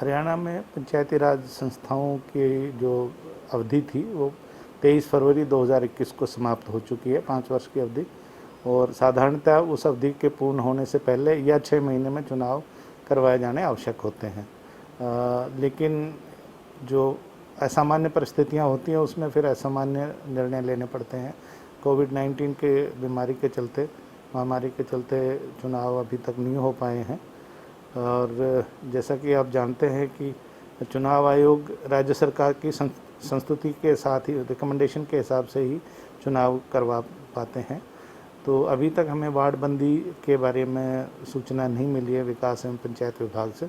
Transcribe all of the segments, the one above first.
हरियाणा में पंचायती राज संस्थाओं की जो अवधि थी वो 23 फरवरी 2021 को समाप्त हो चुकी है, 5 वर्ष की अवधि। और साधारणतः उस अवधि के पूर्ण होने से पहले या 6 महीने में चुनाव करवाए जाने आवश्यक होते हैं। लेकिन जो असामान्य परिस्थितियां होती हैं उसमें फिर असामान्य निर्णय लेने पड़ते हैं। कोविड-19 के बीमारी के चलते, महामारी के चलते चुनाव अभी तक नहीं हो पाए हैं। और जैसा कि आप जानते हैं कि चुनाव आयोग राज्य सरकार की संस्तुति के साथ ही रिकमेंडेशन के हिसाब से ही चुनाव करवा पाते हैं। तो अभी तक हमें वार्ड बंदी के बारे में सूचना नहीं मिली है विकास एवं पंचायत विभाग से।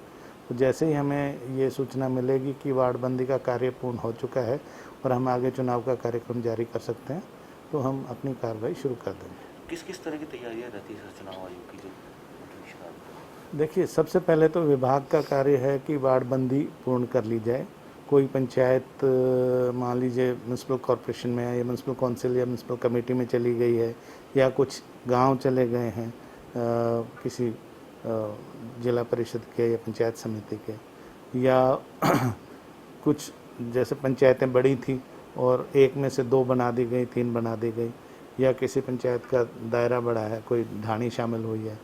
तो जैसे ही हमें ये सूचना मिलेगी कि वार्ड बंदी का कार्य पूर्ण हो चुका है और हम आगे चुनाव का कार्यक्रम जारी कर सकते हैं, तो हम अपनी कार्रवाई शुरू कर देंगे। किस किस तरह की तैयारियां रहती है चुनाव आयोग की? जो देखिए, सबसे पहले तो विभाग का कार्य है कि वार्ड बंदी पूर्ण कर ली जाए। कोई पंचायत मान लीजिए म्यूनसिपल कॉरपोरेशन में है या म्यूनसिपल काउंसिल या म्यूनसिपल कमेटी में चली गई है, या कुछ गांव चले गए हैं किसी जिला परिषद के या पंचायत समिति के, या कुछ जैसे पंचायतें बड़ी थी और एक में से 2 बना दी गई, 3 बना दी गई, या किसी पंचायत का दायरा बढ़ा है, कोई ढाणी शामिल हुई है।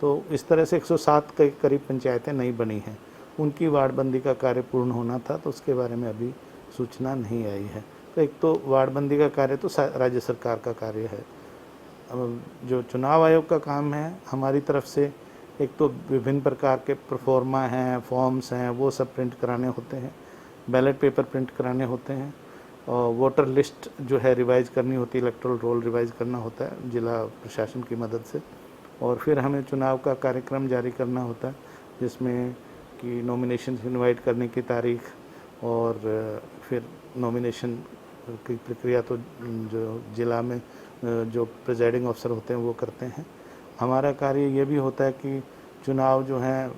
तो इस तरह से 107 के करीब पंचायतें नई बनी हैं। उनकी वार्डबंदी का कार्य पूर्ण होना था, तो उसके बारे में अभी सूचना नहीं आई है। तो एक तो वार्डबंदी का कार्य तो राज्य सरकार का कार्य है। अब जो चुनाव आयोग का काम है, हमारी तरफ से एक तो विभिन्न प्रकार के प्रोफॉर्मा हैं, फॉर्म्स हैं, वो सब प्रिंट कराने होते हैं, बैलेट पेपर प्रिंट कराने होते हैं, और वोटर लिस्ट जो है रिवाइज़ करनी होती है, इलेक्टोरल रोल रिवाइज़ करना होता है जिला प्रशासन की मदद से। और फिर हमें चुनाव का कार्यक्रम जारी करना होता है, जिसमें कि नॉमिनेशन इनवाइट करने की तारीख और फिर नॉमिनेशन की प्रक्रिया तो जो जिला में जो प्रिजाइडिंग अफसर होते हैं वो करते हैं। हमारा कार्य ये भी होता है कि चुनाव जो है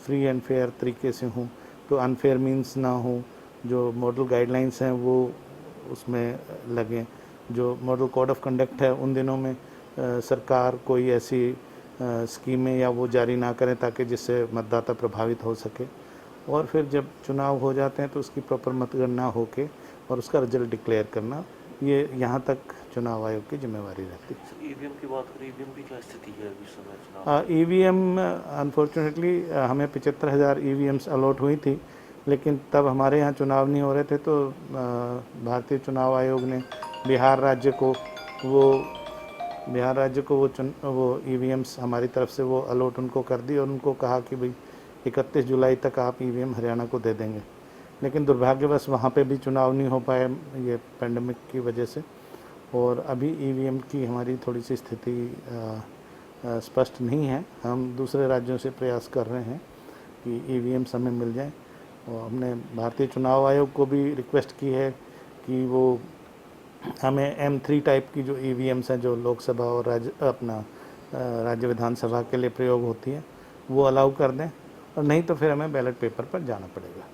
फ्री एंड फेयर तरीके से हों, तो अनफेयर मीन्स ना हो, जो मॉडल गाइडलाइंस हैं वो उसमें लगें। जो मॉडल कोड ऑफ कंडक्ट है उन दिनों में सरकार कोई ऐसी स्कीमें या वो जारी ना करें ताकि जिससे मतदाता प्रभावित हो सके। और फिर जब चुनाव हो जाते हैं तो उसकी प्रॉपर मतगणना होके और उसका रिजल्ट डिक्लेयर करना, ये यहाँ तक चुनाव आयोग की जिम्मेवारी रहती है। ईवीएम की बात करें, ईवीएम की क्या स्थिति है अभी समय चुनाव? ईवीएम अनफॉर्चुनेटली हमें 75,000 ईवीएम्स अलॉट हुई थी, लेकिन तब हमारे यहाँ चुनाव नहीं हो रहे थे, तो भारतीय चुनाव आयोग ने बिहार राज्य को वो ईवीएम्स हमारी तरफ से वो अलॉट उनको कर दी और उनको कहा कि भाई 31 जुलाई तक आप ईवीएम हरियाणा को दे देंगे। लेकिन दुर्भाग्यवश वहाँ पे भी चुनाव नहीं हो पाए ये पैंडमिक की वजह से, और अभी ईवीएम की हमारी थोड़ी सी स्थिति स्पष्ट नहीं है। हम दूसरे राज्यों से प्रयास कर रहे हैं कि ईवीएम हमें मिल जाए, और हमने भारतीय चुनाव आयोग को भी रिक्वेस्ट की है कि वो हमें M3 टाइप की जो ईवीएम्स हैं जो लोकसभा और राज्य विधानसभा के लिए प्रयोग होती है वो अलाउ कर दें, और नहीं तो फिर हमें बैलेट पेपर पर जाना पड़ेगा।